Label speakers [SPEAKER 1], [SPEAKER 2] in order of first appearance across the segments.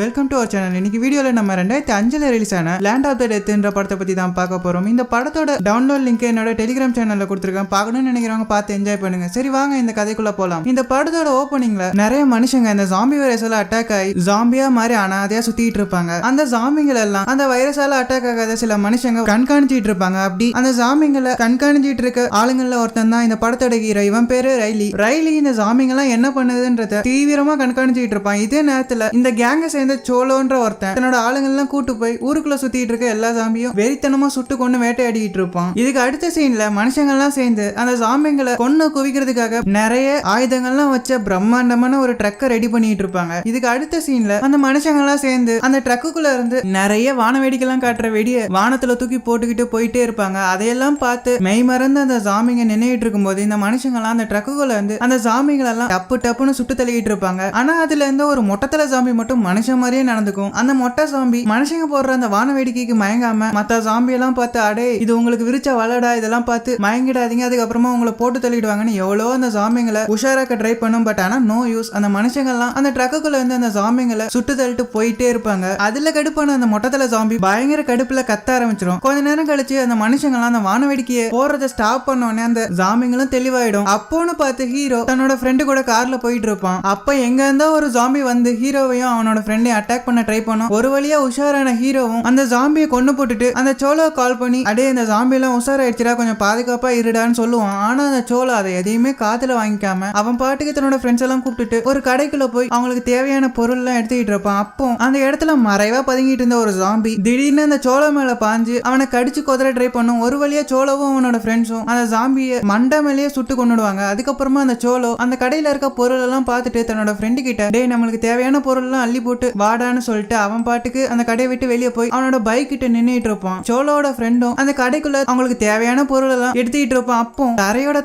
[SPEAKER 1] Welcome to our channel. இன்னைக்கு வீடியோல நம்ம 2005 ரிலீஸ் ஆன லேண்ட் ஆஃப் த டெத்ன்ற படத்தை பத்தி தான் பார்க்க போறோம். இந்த படத்தோட டவுன்லோட் லிங்க் என்னோட டெலிகிராம் சேனல்ல கொடுத்துருக்கேன். பார்க்கணும்னு நினைக்கிறவங்க பார்த்து என்ஜாய் பண்ணுங்க. சரி வாங்க இந்த கதைக்குள்ள போலாம். இந்த படத்தோட ஓப்பனிங்ல நிறைய மனுஷங்க இந்த ஜாம்பி வைரஸால அட்டாக் ஆகி ஜாம்பியா மாதிரி அனாதையா சுத்திட்டு இருப்பாங்க. அந்த ஜாம்பிகள் எல்லாம் அந்த வைரஸால அட்டாக் ஆகாத சில மனுஷங்க கண்காணிச்சிட்டு இருப்பாங்க. அப்படி அந்த ஜாம்பிங்களை கண்காணிச்சிட்டு இருக்க ஆளுங்கள்ல ஒருத்தன் தான் இந்த படத்தோட ஹீரோ. இவன் பேரு ரைலி இந்த ஜாம்பிங்கெல்லாம் என்ன பண்ணுதுன்றத தீவிரமா கண்காணிச்சிட்டு இருப்பான். இதே நேரத்துல இந்த கேங்க இந்த சோலோன்ற ஒருத்தன் தன்னோட ஆளுங்கள்லாம் கூட்டு போய் ஊருக்குள்ள சுத்திட்டு இருக்க எல்லா ஜாம்பியும் வெறித்தனமா சுட்டு கொண்டு வேட்டையாடிட்டு இருப்பான். இதுக்கு அடுத்த சீன்ல மனுஷங்கள்லாம் சேர்ந்து அந்த ஜாம்பிங்களை கொன்னு குவிக்கிறதுக்காக நிறைய ஆயுதங்கள்லாம் வச்ச பிரம்மாண்டமான ஒரு ட்ரக்கை ரெடி பண்ணிட்டு இருப்பாங்க. இதுக்கு அடுத்த சீன்ல அந்த மனுஷங்கள்லாம் சேர்ந்து அந்த ட்ரக்குக்குள்ள இருந்து நிறைய வான வேடிக்கைலாம் காட்டுற வெடிய வானத்துல தூக்கி போட்டுக்கிட்டு போயிட்டே இருப்பாங்க. அதையெல்லாம் பார்த்து மெய் மறந்து அந்த ஜாம்பிங்க நின்னுட்டு இருக்கும்போது இந்த மனுஷங்கள்லாம் அந்த ட்ரக்குக்குள்ள இருந்து அந்த ஜாம்பிங்களெல்லாம் டப்பு டப்புன்னு சுட்டு தள்ளிட்டு இருப்பாங்க. ஆனா அதுல இருந்து ஒரு மொட்டத்தல ஜாம்பி மட்டும் மனுஷன் மாதிரியே நடந்துக்கும். அந்த மொட்டை ஜாம்பி மனுஷங்க போடுற அந்த வான வேடிக்கைக்கு மயங்காம மத்த ஜாம்பி எல்லாம் பார்த்து அடே இது உங்களுக்கு விரிச்ச வளடா இதெல்லாம் பார்த்து மயங்கிடாதீங்க, அதுக்கப்புறமா உங்களை போட்டு தள்ளிடுவாங்கன்னு எவ்வளோ அந்த ஜாம்பிங்களை உஷாராக்க ட்ரை பண்ணும். பட் ஆனா நோ யூஸ். அந்த மனுஷங்க எல்லாம் அந்த ட்ரக்குக்குள்ள இருந்து அந்த ஜாம்பிங்களை சுட்டு தள்ளிட்டு போயிட்டே இருப்பாங்க. அதுல கடுப்பான அந்த மொட்டத்தல ஜாம்பி பயங்கர கடுப்புல கத்த ஆரம்பிச்சிடும். கொஞ்ச நேரம் கழிச்சு அந்த மனுஷங்க எல்லாம் அந்த வான வேடிக்கையை போறதை ஸ்டாப் பண்ண உடனே அந்த ஜாம்பிங்களும் தெளிவாயிடும். அப்போன்னு பார்த்து ஹீரோ தன்னோட ஃப்ரெண்டு கூட கார்ல போயிட்டு இருப்பான். அப்ப எங்க இருந்தா ஒரு ஜாம்பி வந்து ஹீரோவையும் அவனோட ஃப்ரெண்டையும் அட்டாக் பண்ண ட்ரை பண்ணும். ஒரு வழியா உஷாரான ஹீரோவும் அந்த ஜாம்பியை கொண்டு போட்டுட்டு அந்த சோலோ கால் பண்ணி அடே இந்த ஜாம்பி எல்லாம் உஷாராயிடுச்சுடா கொஞ்சம் பாதுகாப்பா இருடான்னு சொல்லுவான். ஆனா அந்த சோலோ அதை எதையுமே காதுல வாங்கிக்காம அவன் பாட்டுக்கு தன்னோட ஃப்ரெண்ட்ஸ் எல்லாம் கூப்பிட்டுட்டு ஒரு கடைக்குள்ள போய் அவங்களுக்கு தேவையான பொருள் எல்லாம் எடுத்துக்கிட்டு இருப்பான். அப்போ அந்த இடத்துல மறைவா பதுங்கிட்டு இருந்த ஒரு ஜாம்பி திடீர்னு அந்த சோலோ மேல பாஞ்சு அவனை கடிச்சு கொதற ட்ரை பண்ணும். ஒரு வழியா சோலோவும் அவனோட ஃப்ரெண்ட்ஸும் அந்த ஜாம்பியை மண்டை மேலேயே சுட்டு கொண்டுடுவாங்க. அதுக்கப்புறமா அந்த சோலோ அந்த கடையில இருக்க பொருள் எல்லாம் பார்த்துட்டு தன்னோட ஃப்ரெண்டு கிட்ட டே நம்மளுக்கு தேவையான பொருள் எல்லாம் அள்ளி போட்டு வாடான்னு சொல்லிட்டு அவன் பாட்டுக்கு அந்த கடையை விட்டு வெளியே போய் அவனோட பைக் கிட்ட நின்னுட்டு இருப்பான். சோலோட ஃப்ரெண்டும் அந்த கடைக்குள்ள அவங்களுக்கு தேவையான பொருள் எல்லாம் எடுத்துக்கிட்டு இருப்பான். அப்போ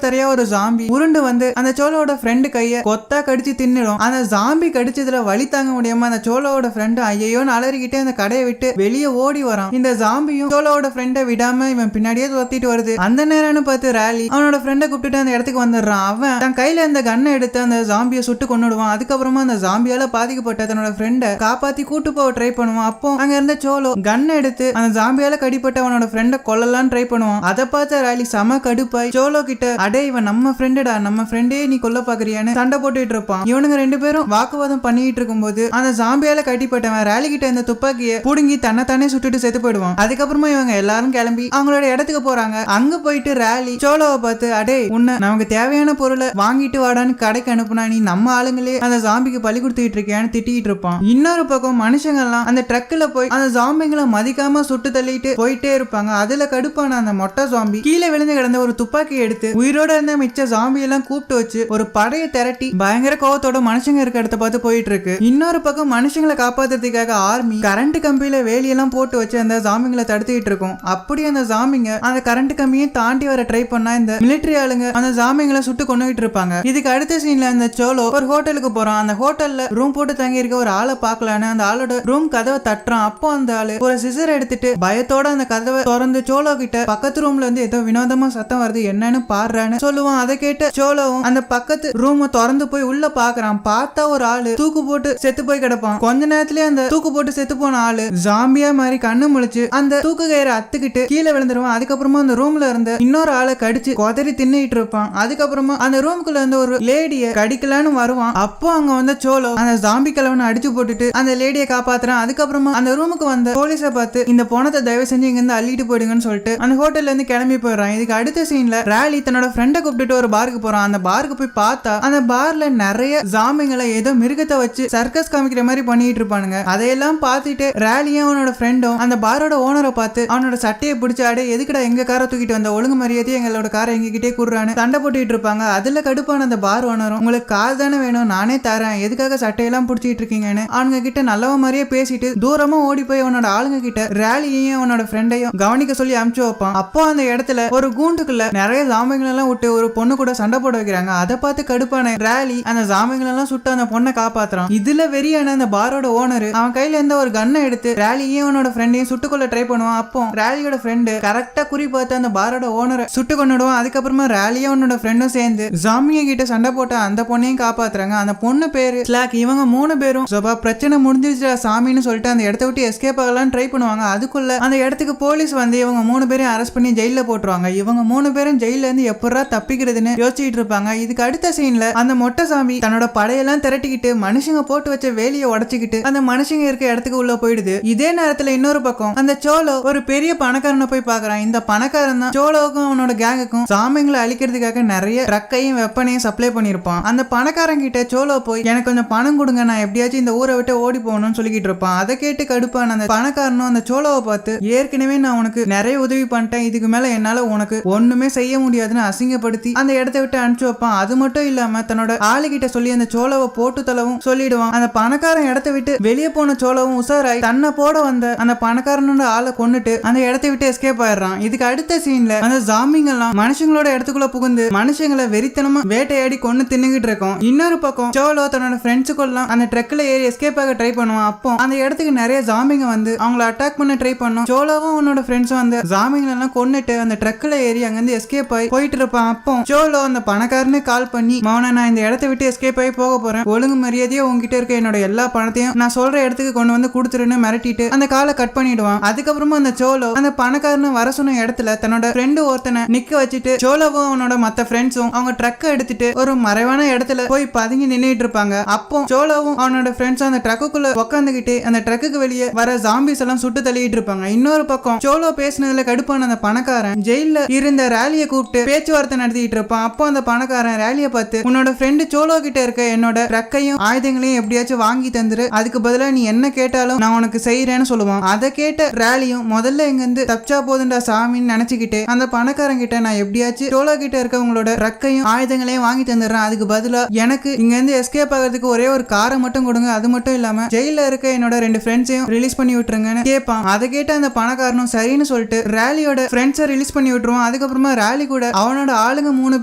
[SPEAKER 1] தரையா ஒரு ஜாம்பி உருண்டு வந்து அந்த சோலோட ஃப்ரெண்டு கைய கொத்தா கடிச்சு தின்னுடும். அந்த ஜாம்பி கடிச்சதுல வலி தாங்க முடியாம அந்த சோலோட ஃப்ரெண்டு ஐயோன்னு அலறிக்கிட்டே அந்த கடையை விட்டு வெளியே ஓடி வரான். இந்த ஜாம்பியும் சோலோட ஃப்ரெண்டை விடாம இவன் பின்னாடியே தொத்திட்டு வருது. அந்த நேரம்னு பார்த்து ராலி அவனோட ஃப்ரெண்டை கூப்பிட்டு அந்த இடத்துக்கு வந்துடுறான். அவன் தன் கையில அந்த கண்ணை எடுத்து அந்த ஜாம்பியை சுட்டு கொண்டுடுவான். அதுக்கப்புறமா அந்த ஜாம்பியால பாதிக்கப்பட்ட தன்னோட ஃப்ரெண்டை காப்பாத்தி கூட்டு போக ட்ரை பண்ணுவான். அப்போ அங்க இருந்த சோலோ கன் எடுத்து அந்த ஜாம்பியால கடிப்பட்ட அவனோட ஃப்ரெண்ட கொல்லலான்னு ட்ரை பண்ணுவான். அதை பார்த்த ராலி செம கடுப்பாய் சோலோ கிட்ட அடே இவன் நம்ம ஃப்ரெண்டுடா, நம்ம ஃப்ரெண்டே நீ கொல்ல பாக்குறியான்னு சண்டை போட்டுட்டு இருப்பான். இவனுங்க ரெண்டு பேரும் வாக்குவாதம் பண்ணிட்டு இருக்கும்போது அந்த ஜாம்பியால கட்டிப்பட்டவன் ராலி கிட்ட இந்த துப்பாக்கியை புடுங்கி தன்னைத்தானே சுட்டுட்டு செத்து போயிடுவான். அதுக்கப்புறமா இவங்க எல்லாரும் கிளம்பி அவங்களோட இடத்துக்கு போறாங்க. அங்க போயிட்டு ராலி சோலோவை பார்த்து அடே உன்னை நமக்கு தேவையான பொருளை வாங்கிட்டு வாடான்னு கடைக்கு அனுப்புனா நீ நம்ம ஆளுங்களே அந்த ஜாம்பிக்கு பலி கொடுத்துட்டு இருக்கியான்னு திட்டிட்டு இருப்பான். இன்னொரு பக்கம் மனுஷங்க எல்லாம் அந்த ட்ரக்ல போய் அந்த ஜாம்பிங்களை மதிக்காம சுட்டு தள்ளிட்டு போயிட்டே இருப்பாங்க. அதுல கடுப்பான அந்த மொட்டை ஜாம்பி கீழே விழுந்து கிடந்த ஒரு துப்பாக்கி எடுத்து உயிரோட இருந்த மிச்ச ஜாம்பி எல்லாம் கூப்பிட்டு வச்சு ஒரு படையை திரட்டி பயங்கர கோவத்தோட மனுஷங்க இருக்க இடத்த பார்த்து போயிட்டு இருக்கு. இன்னொரு பக்கம் மனுஷங்களை காப்பாத்துறதுக்காக ஆர்மி கரண்ட் கம்பியில வேலியெல்லாம் போட்டு வச்சு அந்த ஜாம்பிங்களை தடுத்துக்கிட்டு இருக்கும். அப்படி அந்த ஜாம்பிங்க அந்த கரண்ட் கம்பியை தாண்டி வர ட்ரை பண்ணா இந்த மிலிட்டரி ஆளுங்க அந்த ஜாம்பிங்களை சுட்டு கொண்டுகிட்டு இருப்பாங்க. இதுக்கு அடுத்த சீன்ல அந்த சோலோ ஒரு ஹோட்டலுக்கு போறான். அந்த ஹோட்டல்ல ரூம் போட்டு தங்கி இருக்க ஒரு ஆளை பார்க்கலான்னு அந்த ஆளோட ரூம் கதவை தட்டுறான். அப்போ அந்த ஆளு ஒரு சிசர் எடுத்துட்டு பயத்தோட அந்த கதவை திறந்து சோலோ கிட்ட பக்கத்து ரூம்ல இருந்து ஏதோ வினோதமா சத்தம் வருது என்னன்னு பாடுறான்னு சொல்லுவான். அதை கேட்டு சோலோவும் அந்த பக்கத்து ரூம் திறந்து போய் உள்ள பாக்குறான். பார்த்தா ஒரு ஆளு தூக்கு போட்டு செத்து போய் கிடப்பான். கொஞ்ச நேரத்திலேயே அந்த தூக்கு போட்டு செத்து போன ஆளு ஜாம்பியா மாதிரி கண்ணு முழிச்சு அந்த தூக்கு கயிறை அத்துக்கிட்டு கீழே விழுந்துருவான். அதுக்கப்புறமா அந்த ரூம்ல இருந்த இன்னொரு ஆளை கடிச்சு கொதறி தின்னுட்டு இருப்பான். அதுக்கப்புறமா அந்த ரூமுக்குள்ள இருந்த ஒரு லேடிய கடிக்கலான்னு வருவான். அப்போ அங்க வந்து சோலோ அந்த ஜாம்பி கிழவனை அடிச்சு போட்டுட்டு அந்த லேடியை காப்பாத்துறான். அதுக்கப்புறமா அந்த ரூமுக்கு வந்த போலீஸை பார்த்து இந்த பணத்தை தயவு செஞ்சு இங்க இருந்து அள்ளிட்டு போயிடுங்கன்னு சொல்லிட்டு அந்த ஹோட்டல்ல இருந்து கிளம்பி போயிடுறான். இதுக்கு அடுத்த சீன்ல ராலி தன்னோட ஃப்ரெண்டை கூப்பிட்டு ஒரு பாருக்கு போறான். அந்த பாருக்கு போய் பார்த்தா அந்த பார்ல நிறைய ஜாம்பிங்களை ஏதோ மிருகத்தை வச்சு சர்க்கஸ் காமிக்கிற மாதிரி பண்ணிட்டு இருப்பானுங்க. அதையெல்லாம் பார்த்துட்டு ராலியும் அவனோட ஃப்ரெண்டும் அந்த பாரோட ஓனரை பார்த்து அவனோட சட்டையை பிடிச்சி அடே எதுக்குடா எங்க காரை தூக்கிட்டு வந்த ஒழுங்கு மரியாதையே எங்களோட காரை எங்ககிட்டே கூடுறான்னு சண்டை போட்டுட்டு இருப்பாங்க. அதுல கடுப்பான அந்த பார் ஓனரும் உங்களுக்கு கார் தானே வேணும் நானே தரேன் எதுக்காக சட்டையெல்லாம் பிடிச்சிட்டு இருக்கீங்கன்னு அவனுங்க கிட்ட நல்லவ மாதிரியே பேசிட்டு தூரமா ஓடி போய் அவனோட ஆளுங்க கிட்ட ராலியையும் அவனோட ஃப்ரெண்டையும் கவனிக்க சொல்லி அனுப்பிச்சு வைப்பான். அப்போ அந்த இடத்துல ஒரு கூண்டுக்குள்ள நிறைய ஜாம்பிகள் எல்லாம் விட்டு ஒரு பொண்ணு கூட சண்டை போட வைக்கிறாங்க. அதை பார்த்து கடுப்பான ராலி அந்த ஜாம்பிகள் எல்லாம் சுட்டு அந்த பொண்ணை காப்பாத்துறான். இதுல வெறியான அந்த பாரோட ஓனர் அவன் கையில இருந்த ஒரு கன்னை எடுத்து ராலியையும் அவனோட ஃப்ரெண்டையும் சுட்டுக்கொள்ள ட்ரை பண்ணுவான். அப்போ ராலியோட ஃப்ரெண்டு கரெக்டா குறி பார்த்து அந்த பாரோட ஓனரை சுட்டு கொண்டுடுவான். அதுக்கப்புறமா ராலியும் அவனோட ஃப்ரெண்டும் சேர்ந்து ஜாம்பிங்க கிட்ட சண்டை போட்ட அந்த பொண்ணையும் காப்பாத்துறாங்க. அந்த பொண்ணு பேரு ஸ்லாக். இவங்க 3 பேரும் பிரச்சனை பிரச்சனை முடிஞ்சிருச்சு சாமின்னு சொல்லிட்டு அந்த இடத்த விட்டு எஸ்கேப் ஆகலாம் ட்ரை பண்ணுவாங்க. அதுக்குள்ள அந்த இடத்துக்கு போலீஸ் வந்து இவங்க 3 பேரையும் அரெஸ்ட் பண்ணி ஜெயில போட்டுருவாங்க. இவங்க 3 பேரும் ஜெயில இருந்து எப்படா தப்பிக்கிறதுன்னு யோசிச்சுட்டு இருப்பாங்க. இதுக்கு அடுத்த சீன்ல அந்த மொட்டை சாமி தன்னோட படையெல்லாம் திரட்டிக்கிட்டு மனுஷங்க போட்டு வச்ச வேலியை உடைச்சுக்கிட்டு அந்த மனுஷங்க இருக்க இடத்துக்கு உள்ள போயிடுது. இதே நேரத்துல இன்னொரு பக்கம் அந்த சோலோ ஒரு பெரிய பணக்காரனை போய் பாக்குறான். இந்த பணக்காரன் தான் சோலோவுக்கும் அவனோட கேங்குக்கும் சாமிங்களை அழிக்கிறதுக்காக நிறைய ட்ரக்கையும் வெப்பனையும் சப்ளை பண்ணிருப்பான். அந்த பணக்காரன் கிட்ட சோலோ போய் எனக்கு கொஞ்சம் பணம் கொடுங்க, நான் எப்படியாச்சும் இந்த ஊரை விட்டு ஓடி போகணும்னு சொல்லிக்கிட்டு இருப்பான். அதை கேட்டு கடுப்பான அந்த பணக்காரனும் அந்த சோலோவை பார்த்து ஏற்கனவே நான் உனக்கு நிறைய உதவி பண்ணிட்டேன், இதுக்கு மேல என்னால உனக்கு ஒண்ணுமே செய்ய முடியாதுன்னு அசிங்கப்படுத்தி அந்த இடத்தை விட்டு அனுப்பிச்சு வைப்பான். அது மட்டும் இல்லாம தன்னோட ஆளுகிட்ட சொல்லி அந்த சோலோவை போட்டு தளவும் சொல்லிடுவான். அந்த பணக்காரன் இடத்தை விட்டு வெளியே போன சோலோவும் உசாராய் தன்னை போட வந்த அந்த பணக்காரனோட ஆளை கொண்டுட்டு அந்த இடத்தை விட்டு எஸ்கேப் ஆயிடுறான். இதுக்கு அடுத்த சீன்ல அந்த ஜாம்பிங்க எல்லாம் மனுஷங்களோட இடத்துக்குள்ள புகுந்து மனுஷங்களை வெறித்தனமா வேட்டையாடி கொண்டு தின்னுகிட்டு இருக்கும். இன்னொரு பக்கம் சோலோ தன்னோட ஃப்ரெண்ட்ஸுக்குள்ளாம் அந்த ட்ரக்ல ஏறி எஸ்கேப் ஆக ட்ரை பண்ணுவான். அப்போ அந்த இடத்துக்கு நிறைய ஜாம்பிங்க வந்து அவங்கள அட்டாக் பண்ண ட்ரை பண்ணும். சோலோவும் அவனோட ஃப்ரெண்ட்ஸும் அந்த ஜாம்பிங்க எல்லாம் கொன்னுட்டு அந்த ட்ரக்ல ஏறி அங்கிருந்து எஸ்கேப் ஆகி போயிட்டு இருப்பான். அப்போ சோலோ அந்த பணக்காரனே கால் பண்ணி மௌன நான் இந்த இடத்தை விட்டு எஸ்கேப் ஆகி போக போறேன், ஒழுங்கு மரியாதையா உங்ககிட்ட இருக்க என்னோட எல்லா பணத்தையும் நான் சொல்ற இடத்துக்கு கொண்டு வந்து கொடுத்துருன்னு மிரட்டிட்டு அந்த காலை கட் பண்ணிடுவான். அதுக்கப்புறமா அந்த சோலோ அந்த பணக்காரனை வர சொன்ன இடத்துல தன்னோட ஃப்ரெண்டு ஒருத்தனை நிக்க வச்சுட்டு சோலோவும் அவனோட மத்த ஃப்ரெண்ட்ஸும் அவங்க ட்ரக்கை எடுத்துட்டு ஒரு மறைவான இடத்துல போய் பதுங்கி நின்னுட்டு இருப்பாங்க. அப்போ சோலோவும் அவனோட ஃப்ரெண்ட்ஸும் அந்த ட்ரக்குக்குள்ள உட்காந்துக்கிட்டு அந்த ட்ரக்குக்கு வெளியே வர ஜாம்பிஸ் எல்லாம் சுட்டு தள்ளிட்டு இருப்பாங்க. இன்னொரு பக்கம் சோலோ பேசினதுல கடுப்பான அந்த பணக்காரன் ஜெயில இருந்த ரேலியை கூப்பிட்டு பேச்சுவார்த்தை நடத்திட்டு இருப்பான். அப்போ அந்த பணக்காரன் ரேலியை பார்த்து உன்னோட ஃப்ரெண்டு சோலோ கிட்ட இருக்க என்னோட ட்ரக்கையும் ஆயுதங்களையும் எப்படியாச்சும் வாங்கி தந்துரு, அதுக்கு பதிலா நீ என்ன கேட்டாலும் நான் உனக்கு செய்யறேன்னு சொல்லுவான். அதை கேட்ட ரேலியும் முதல்ல எங்க இருந்து தப்பிச்சா போதுண்டா சாமின்னு நினைச்சுக்கிட்டு அந்த பணக்காரன் கிட்ட நான் எப்படியாச்சும் சோலோ கிட்ட இருக்கவங்களோட ட்ரக்கையும் ஆயுதங்களையும் வாங்கி தந்துடுறேன், அதுக்கு பதிலா எனக்கு இங்க இருந்து எஸ்கேப் ஆகிறதுக்கு ஒரே ஒரு காரை மட்டும் கொடுங்க, அது மட்டும் இல்லாம ஜெயில இருக்க என்னோட 2 ஃப்ரெண்ட்ஸையும் ரிலீஸ் பண்ணி விட்டுருங்கன்னு கேட்பான். அதை கேட்ட அந்த பணக்காரனும் சரின்னு சொல்லிட்டு ரேலியோட ஃப்ரெண்ட்ஸை ரிலீஸ் பண்ணி விட்டுருவான். அதுக்கப்புறமா ரேலி கூட அவனோட ஆளுங்க 3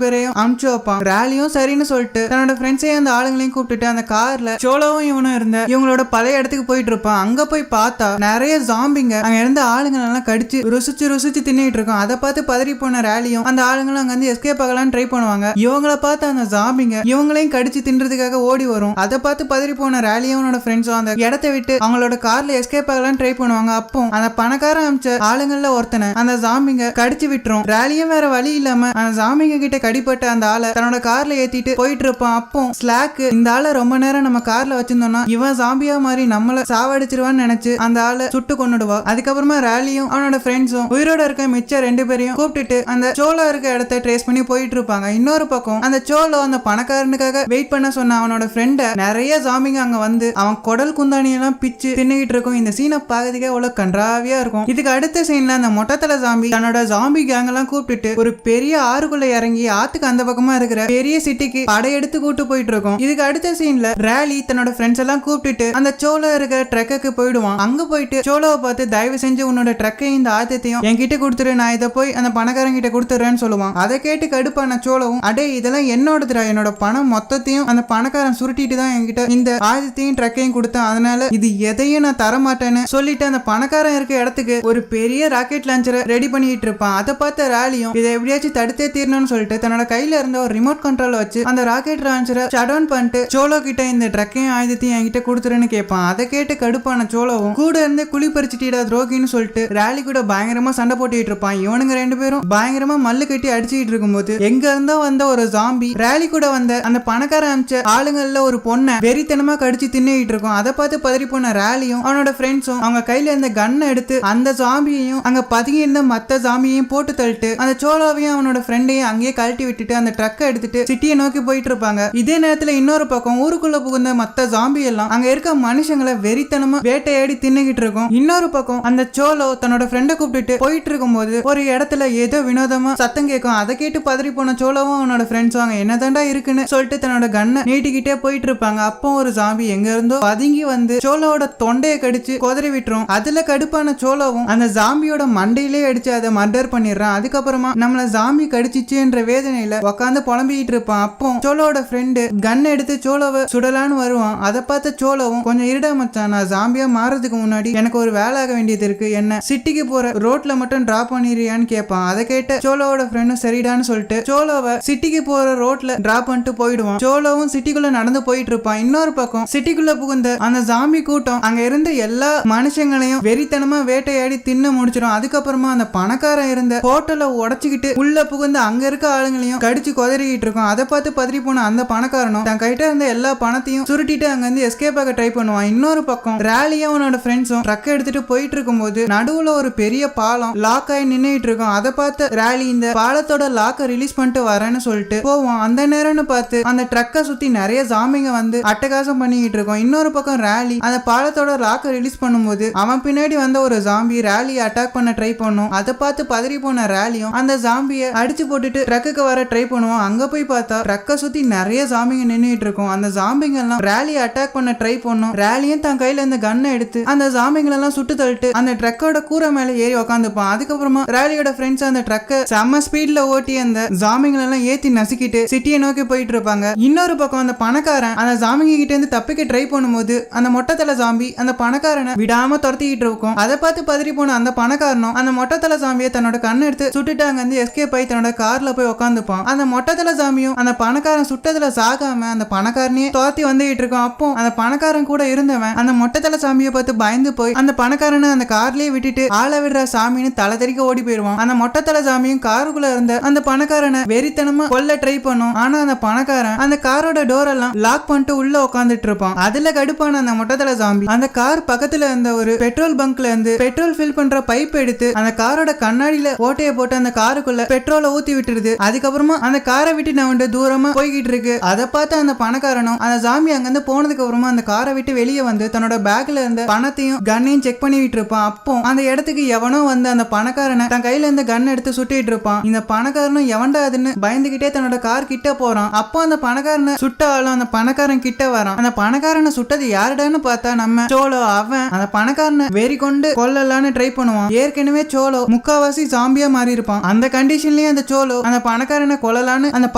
[SPEAKER 1] பேரையும் அனுப்பிச்சு வைப்பான். ரேலியும் சரின்னு சொல்லிட்டு தன்னோட ஃப்ரெண்ட்ஸையும் அந்த ஆளுங்களையும் கூப்பிட்டுட்டு அந்த கார்ல சோலோவும் இவனும் இருந்த இவங்களோட பழைய இடத்துக்கு போயிட்டு இருப்பான். அங்க போய் பார்த்தா நிறைய ஜாம்பிங்க அங்க இருந்த ஆளுங்க எல்லாம் கடிச்சு ருசிச்சு தின்னுட்டு இருக்கும். அதை பார்த்து பதறி போன ரேலியும் அந்த ஆளுங்களும் அங்க வந்து எஸ்கேப் ஆகலான்னு ட்ரை பண்ணுவாங்க. இவங்கள பார்த்து அந்த ஜாம்பிங்க இவங்களையும் கடிச்சு தின்றதுக்காக ஓடி வரும். அதை பார்த்து பதறி போன ரேலியும் அவனோட ஃப்ரெண்ட்ஸும் அந்த இடத்தை விட்டு அவங்களோட கார்ல எஸ்கேப் ஆகலான்னு ட்ரை பண்ணுவாங்க. அப்போ அந்த பணக்காரன் அமிச்ச ஆளுங்கள்ல ஒருத்தனை அந்த ஜாம்பிங்க கடிச்சு விட்டுரும். ரேலியும் வேற வழி இல்லாம அந்த ஜாம்பிங்க கிட்ட கடிப்பட்ட அந்த ஆளை தன்னோட கார்ல ஏத்திட்டு போயிட்டு இருப்பான். அப்போ ஸ்லாக் இந்த ஆளை ரொம்ப நேரம் நம்ம கார்ல வச்சிருந்தோம்னா இவன் ஜாம்பியா மாதிரி நம்மள சாவடிச்சிருவான்னு நினைச்சு அந்த ஆளை சுட்டு கொண்டுடுவா. அதுக்கப்புறமா ரேலியும் அவனோட ஃப்ரெண்ட்ஸும் உயிரோட இருக்க மிச்ச 2 பேரையும் கூப்பிட்டுட்டு அந்த சோலோ இருக்க இடத்த ட்ரேஸ் பண்ணி போயிட்டு இருப்பாங்க. இன்னொரு பக்கம் அந்த சோலோ அந்த பணக்காரனுக்காக வெயிட் பண்ண சொன்ன அவனோட ஃப்ரெண்ட நிறைய ஜாம்பிங்க அங்க வந்து அவன் குடல் குந்தாணியெல்லாம் பிச்சு தின்னுகிட்டு இருக்கும். இந்த சீனை பாக்கிறதுக்கே அவ்வளவு கன்றாவியா இருக்கும். இதுக்கு அடுத்த சீன்ல அந்த மொட்டத்தலை ஜாம்பி தன்னோட ஜாம்பி கேங் எல்லாம் கூப்பிட்டுட்டு ஒரு பெரிய ஆறுக்குள்ள இறங்கி ஆத்துக்கு அந்த பக்கமா இருக்கிற பெரிய சிட்டிக்கு படையெடுத்து கூட்டு போயிட்டு இருக்கும். இதுக்கு அடுத்த சீன்ல ரேலி தன்னோட ஃப்ரெண்ட்ஸ் எல்லாம் கூப்பிட்டுட்டு அந்த சோலோ இருக்கிற ட்ரக்குக்கு போயிடுவான். அங்க போயிட்டு சோலோவை பார்த்து தயவு செஞ்சு உன்னோட ட்ரக்கையும் இந்த ஆயுதத்தையும் என்கிட்ட கொடுத்துரு, நான் இதை போய் அந்த பணக்காரங்க கிட்ட கொடுத்துறேன்னு சொல்லுவான். அதை கேட்டு கடுப்பான சோலோவும் அடே இதெல்லாம் என்னோடதுடா, என்னோட பணம் மொத்தத்தையும் அந்த பணக்காரன் சுருட்டிட்டு தான் என்கிட்ட இந்த ஆயுதத்தையும் ட்ரக்கையும் கொடுத்தான், அதனால இது எதையும் நான் தர மாட்டேன்னு சொல்லிட்டு அந்த பணக்காரன் இருக்க இடத்துக்கு ஒரு பெரிய ராக்கெட் லான்ச்சரை ரெடி பண்ணிட்டு இருப்பான். அதை பார்த்த ரேலியும் இதை எப்படியாச்சும் தடுத்தே தீரணும்னு சொல்லிட்டு தன்னோட கையில இருந்த ஒரு ரிமோட் கண்ட்ரோல் வச்சு அந்த ராக்கெட் லான்ச்சரை ஷட் டவுன் பண்ணிட்டு சோலோ கிட்ட இந்த ட்ரக்கையும் ஆயுதத்தையும் என்கிட்ட கொடுத்துருன்னு கேட்பான். அதை கேட்டு கடுப்பான சோலோவும் கூட இருந்து குழி பறிச்சுட்டா துரோகின்னு சொல்லிட்டு ரேலி கூட பயங்கரமா சண்டை போட்டுட்டு இருப்பான். இவனுங்க 2 பேரும் பயங்கரமா மல்லு கட்டி அடிச்சுட்டு இருக்கும்போது எங்க இருந்தோ வந்த ஒரு ஜாம்பி ரேலி கூட வந்த அந்த பணக்காரன் அமிச்ச ஆளுங்கள்ல ஒரு பொண்ணை வெறித்தனமா கடிச்சு தின்னுட்டு இருக்கும். அதை பார்த்து பதறி போன ரேலியும் அவனோட ஃப்ரெண்ட்ஸும் அவங்க கையில இருந்த கன்னை எடுத்து அந்த ஜாம்பியையும் அங்க பதுங்கி இருந்த மத்த ஜாம்பியையும் போட்டு தள்ளிட்டு அந்த சோலோவையும் அவனோட ஃப்ரெண்டையும் அங்கேயே கழட்டி விட்டுட்டு அந்த ட்ரக்கை எடுத்துட்டு சிட்டியை நோக்கி போயிட்டு இருப்பாங்க. இதே நேரத்துல இன்னொரு பக்கம் ஊருக்குள்ள புகுந்த மத்த ஜாம்பி எல்லாம் அங்க இருக்க மனுஷங்களை வெறித்தனமா வேட்டையாடி தின்னுகிட்டு இருக்கும். இன்னொரு பக்கம் அந்த சோலோ தன்னோட ஃப்ரெண்டை கூப்பிட்டுட்டு போயிட்டு இருக்கும்போது ஒரு இடத்துல ஏதோ வினோதமா சத்தம் கேட்கும். அதை கேட்டு பதறி போன சோலோவும் அவனோட ஃப்ரெண்ட்ஸ் வாங்க என்னதாண்டா இருக்குன்னு சொல்லிட்டு தன்னோட கண்ணை நீட்டிக்கிட்டே போயிட்டு இருப்பாங்க. அப்போ ஒரு ஜாம்பி எங்க இருந்தோ பதுங்கி வந்து சோலோவோட தொண்டையை கடிச்சு கொதறி விட்டுரும். அதுல கடுப்பான சோலோவும் அந்த ஜாம்பியோட மண்டையிலே அடிச்சு அதை மர்டர் பண்ணிடுறான். அதுக்கப்புறமா நம்மள ஜாம்பி கடிச்சிச்சுன்ற வேதனையில உட்காந்து புலம்பிக்கிட்டு இருப்பான். அப்போ சோலோவோட ஃப்ரெண்டு கன் எடுத்து சோலோவை சுடலான்னு வருவான். அதை பார்த்த சோலோவும் கொஞ்சம் இருடா மச்சான், நான் ஜாம்பியா மாறதுக்கு முன்னாடி எனக்கு ஒரு வேலை ஆக வேண்டியது இருக்கு, என்ன சிட்டிக்கு போற ரோட்ல மட்டும் டிராப் பண்ணிடுறியான்னு கேட்பான். அதை கேட்ட சோலோவோட ஃப்ரெண்டும் சரிடான்னு சொல்லிட்டு சோலோவை சிட்டிக்கு போற ரோட்ல டிராப் பண்ணிட்டு போயிடுவான். சோலோவும் சிட்டிக்குள்ள நடந்து போயிட்டு இருப்பான். இன்னொரு பக்கம் சிட்டிக்குள்ள புகுந்த அந்த ஜாம்பி கூட்டம் அங்க இருந்த எல்லா மனுஷங்களையும் வெறித்தனமா வேட்டையாடி தின்னு முடிச்சிடும். அதுக்கப்புறமா அந்த பணக்காரன் இருந்த ஹோட்டலை உடைச்சுக்கிட்டு உள்ள புகுந்த அங்க இருக்க ஆளுங்களையும் கடிச்சு கொதறிக்கிட்டு இருக்கும். அதை பார்த்து பதறி போன அந்த பணக்காரனும் தன் கைட்ட இருந்த எல்லா பணத்தையும் சுருட்டிட்டு அங்க இருந்து எஸ்கேப் ஆக ட்ரை பண்ணுவான். இன்னொரு பக்கம் ராலியும் அவனோட ஃப்ரெண்ட்ஸும் ட்ரக் எடுத்துட்டு போயிட்டு இருக்கும்போது நடுவுல ஒரு பெரிய பாலம் லாக் ஆகி நின்னுட்டு இருக்கும். அதை பார்த்து ராலி இந்த பாலத்தோட லாக்க ரிலீஸ் பண்ணிட்டு வரேன்னு சொல்லிட்டு போவோம். அந்த நேரம்னு பார்த்து அந்த ட்ரக்கை சுத்தி நிறைய ஜாம்பிங்க வந்து அட்டகாசம் பண்ணிக்கிட்டு இருக்கும். இன்னொரு பக்கம் ராலி அந்த பாலத்தோட லாக்க ரிலீஸ் பண்ணும்போது அவன் பின்னாடி வந்த ஒரு ஜாம்பி ராலியை அட்டாக் பண்ண ட்ரை பண்ணும். அதை பார்த்து பதறி போன ராலியும் அந்த ஜாம்பியை அடிச்சு போட்டுட்டு ட்ரக்குக்கு வர ட்ரை பண்ணுவோம். அங்க போய் பார்த்தா ட்ரக்கை சுத்தி நிறைய ஜாம்பிங்க நின்னுட்டு இருக்கும். அந்த ஜாம்பிங்க எல்லாம் ராலியை அட்டாக் பண்ண ட்ரை பண்ணும். ராலியும் தன் கையில இந்த கன்னை எடுத்து அந்த ஜாம்பிங்களை எல்லாம் சுட்டு தள்ளிட்டு அந்த ட்ரக்கோட கூரை மேல ஏறி உட்காந்துப்பான். அதுக்கப்புறமா ராலியோட ஃப்ரெண்ட்ஸ் அந்த ட்ரக்கை செம்ம ஸ்பீட்ல ஓட்டி அந்த ஜாம்பிங்களை எல்லாம் ஏத்தி நசுக்கிட்டு சிட்டியை நோக்கி போயிட்டு இருப்பாங்க. இன்னொரு பக்கம் அந்த பணக்காரன் அந்த ஜாம்பிங்க கிட்ட இருந்து தப்பிக்க ட்ரை பண்ணும்போது அந்த மொட்டத்தலை ஜாம்பி அந்த பணக்காரனை விடாம துரத்திக்கிட்டு இருக்கும். அதை பார்த்து பதறி போன அந்த பணக்காரனும் அந்த மொட்டத்தலை ஜாம்பியை தன்னோட கண்ணை எடுத்து சுட்டுட்டு அங்க இருந்து எஸ்கேப் ஆகி தன்னோட கார்ல போய் உட்காந்துப்பான். அந்த மொட்டத்தலை ஜாம்பியும் அந்த பணக்காரன் சுட்டதுல சாகாம அந்த பணக்காரனையே துரத்தி வந்துகிட்டு இருக்கும். அப்போ அந்த பணக்காரன் கூட இருந்தவன் அந்த மொட்டத்தலை சாமியை பார்த்து பயந்து போய் அந்த பணக்காரனை அந்த கார்லயே விட்டுட்டு ஆளை விடுற சாமின்னு தலை தெறிக்க ஓடி போயிருவான். அந்த மொட்டத்தலை சாமியும் காருக்குள்ள இருந்த அந்த பணக்காரனை வெறித்தனமா கொல்ல ட்ரை பண்ணும். ஆனா அந்த பணக்காரன் அந்த காரோட டோர் எல்லாம் லாக் பண்ணிட்டு உள்ள உட்காந்துட்டு இருப்பான். அதுல கடுப்பான அந்த மொட்டத்தலை சாம்பி அந்த கார் பக்கத்துல இருந்த ஒரு பெட்ரோல் பங்க்ல இருந்து பெட்ரோல் ஃபில் பண்ற பைப் எடுத்து அந்த காரோட கண்ணாடியில ஓட்டையை போட்டு அந்த காருக்குள்ள பெட்ரோலை ஊத்தி விட்டுருது. அதுக்கப்புறமா அந்த காரை விட்டு நான் தூரமா போய்கிட்டு இருக்கு. அதை பார்த்து அந்த பணக்காரனும் அந்த சாமி அங்கிருந்து போனதுக்கு அப்புறமா அந்த காரை விட்டு வெளியே வந்து தன்னோட பேக்ல இருந்த பணத்தையும் கன்னையும் செக் பண்ணிட்டு இருப்பான். அப்போ அந்த இடத்துக்கு எவனோ வந்து அந்த பணக்காரனை தன் கையில இருந்த கன் எடுத்து சுட்டிட்டு இருப்பான். இந்த பணக்காரனும் எவன்டா அதுன்னு பயந்துகிட்டே தன்னோட கார் கிட்ட போறான். அப்போ அந்த பணக்காரனை சுட்ட ஆளும் அந்த பணக்காரன் கிட்ட வரான். அந்த பணக்காரனை சுட்டது யாருடான்னு பார்த்தா நம்ம சோலோ. அவன் அந்த பணக்காரனை வெறி கொண்டு கொல்லலான்னு ட்ரை பண்ணுவான். ஏற்கனவே சோலோ முக்காவாசி ஜாம்பியா மாறி இருப்பான். அந்த கண்டிஷன்லயே அந்த சோலோ அந்த பணக்காரனை கொல்லலான்னு அந்த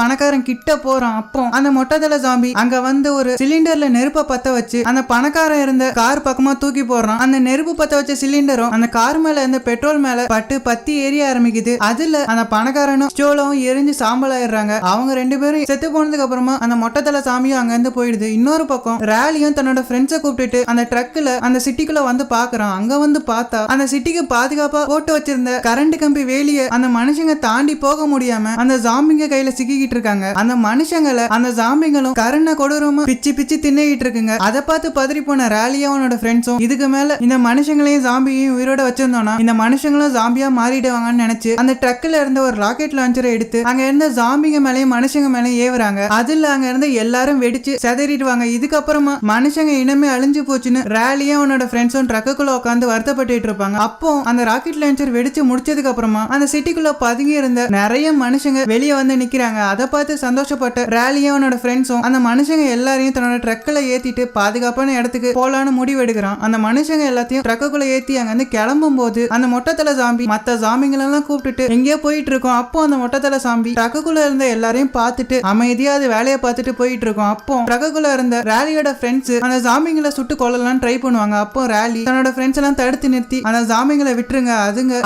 [SPEAKER 1] பணக்காரன் கிட்ட போறான். அப்போ அந்த மொட்டத்தலை ஜாம்பி அங்க வந்து ஒரு சிலிண்டர்ல நெருப்ப பத்த வச்சு அந்த பணக்காரன் இருந்த கார் பக்கமா தூக்கி போடுறான். அந்த நெருப்பு பத்த வச்ச சிலிண்டரும் அந்த கார் மேல இருந்த பெட்ரோல் மேல பட்டு பத்தி எரிய ஆரம்பிக்குது. அதுல அந்த பணக்காரனும் சோலோவும் எரிஞ்சு சாம்பல் ஆயிடுறாங்க. அவங்க ரெண்டு பேரும் செத்து போனதுக்கு அப்புறமா அந்த மொட்டத்தலை சாமியும் அங்க இருந்து போயிடுது. இன்னொரு பக்கம் ராலியும் தன்னோட ஃப்ரெண்ட்ஸை கூப்பிட்டுட்டு அந்த ட்ரக்ல அந்த சிட்டிக்குள்ள வந்து பாக்குறான். அங்க வந்து பார்த்தா அந்த சிட்டிக்கு பாதுகாப்பா போட்டு வச்சிருந்த கரண்ட் கம்பி வேலிய அந்த மனுஷங்க தாண்டி போக முடியாம அந்த ஜாம்பிங்க கையில சிக்கிக்கிட்டு இருக்காங்க. அந்த மனுஷங்களை அந்த ஜாம்பிங்களும் கருணை கொடூரமா பிச்சு பிச்சு தின்னிட்டு இருக்குங்க. அதை பார்த்து பதறி போன ராலியும் அவனோட ஃப்ரெண்ட்ஸும் இதுக்கு மேல இந்த மனுஷங்களையும் ஜாம்பியையும் உயிரோட வச்சிருந்தோம்னா இந்த மனுஷங்களும் ஜாம்பியா மாறிடுவாங்கன்னு நினைச்சு அந்த ட்ரக்ல இருந்த ஒரு ராக்கெட் லான்ச்சரை எடுத்து அங்க இருந்த ஜாம்பிங்க மேலேயும் மனுஷங்க மேலேயும் ஏவுறாங்க. அதுல அங்க இருந்த எல்லாரும் வெடிச்சு செதறிடுவாங்க. இதுக்கப்புறமா மனுஷங்க இனமே அழிஞ்சு போச்சுன்னு ராலியும் அவனோட ஃப்ரெண்ட்ஸும் ட்ரக்குள்ள உட்காந்து வருத்தப்பட்டு இருப்பாங்க. அப்போ அந்த ராக்கெட் லான்ச்சர் வெடிச்சு முடிச்சதுக்கு அப்புறமா அந்த சிட்டிக்குள்ள பதுங்கி இருந்த நிறைய மனுஷங்க வெளியே வந்து நிக்கிறாங்க. அதை பார்த்து சந்தோஷப்பட்ட ராலியும் அவனோட ஃப்ரெண்ட்ஸும் அந்த மனுஷங்க எல்லாரையும் தன்னோட ட்ரக்ல ஏத்திட்டு பாதுகாப்பான இடத்துக்கு போலான்னு முடிவு எடுக்கிறான். அந்த மனுஷங்க எல்லாத்தையும் ட்ரக்குள்ள ஏத்தி அங்க வந்து கிளம்பும் போது அந்த மொட்டத்தலை சாம்பி மத்த சாமிங்களெல்லாம் கூப்பிட்டுட்டு எங்கேயோ போயிட்டு இருக்கோம். அப்போ அந்த மொட்டத்தலை சாம்பி ட்ரக்குள்ள இருந்த எல்லாரையும் பார்த்துட்டு அமைதியா அது வேலையை பார்த்துட்டு போயிட்டு இருக்கோம். அப்போ ட்ரக்குள்ள இருந்த ராலியோட ஃப்ரெண்ட்ஸ் அந்த சாமிங்களை சுட்டு கொள்ளலாம் ட்ரை பண்ணுவாங்க. அப்போ ராலி தன்னோட ஃப்ரெண்ட்ஸ் எல்லாம் தடுத்து நிறுத்தி அந்த சாமிங்களை விட்டுருங்க,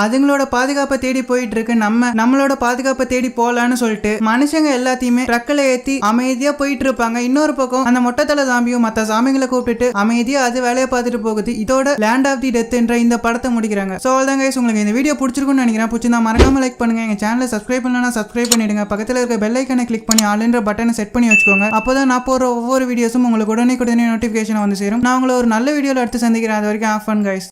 [SPEAKER 1] அதுங்களோட பாதுகாப்பை தேடி போயிட்டு இருக்கு, நம்மளோட பாதுகாப்பை தேடி போலான்னு சொல்லிட்டு மனுஷங்க எல்லாத்தையுமே ட்ரக்ல ஏத்தி அமைதியா போயிட்டு இருப்பாங்க. இன்னொரு பக்கம் அந்த மொட்டத்தலை சாம்பியும் மத்த சாமிங்களை கூப்பிட்டுட்டு அமைதியா அது வேலையை பார்த்துட்டு போகுது. இதோட லேண்ட் ஆஃப் தி டெத் என்ற இந்த படத்தை முடிக்கிறாங்க. சோ அவ்வளவுதான் கைஸ், உங்களுக்கு இந்த வீடியோ பிடிச்சிருக்கும்னு நினைக்கிறேன். பிடிச்சிருந்தா மறக்காம லைக் பண்ணுங்க. எங்க சேனலை சப்ஸ்கிரைப் பண்ணலன்னா சப்ஸ்கிரைப் பண்ணிடுங்க. பக்கத்துல இருக்க பெல் ஐக்கனை கிளிக் பண்ணி ஆல்ன்ற பட்டனை செட் பண்ணி வச்சுக்கோங்க. அப்போதான் நான் போற ஒவ்வொரு வீடியோஸும் உங்களுக்கு உடனே நோட்டிபிகேஷன் வந்து சேரும். நான் உங்களை ஒரு நல்ல வீடியோல அடுத்து சந்திக்கிறேன். அது வரைக்கும் ஹேவ் ஃபன் கைஸ்.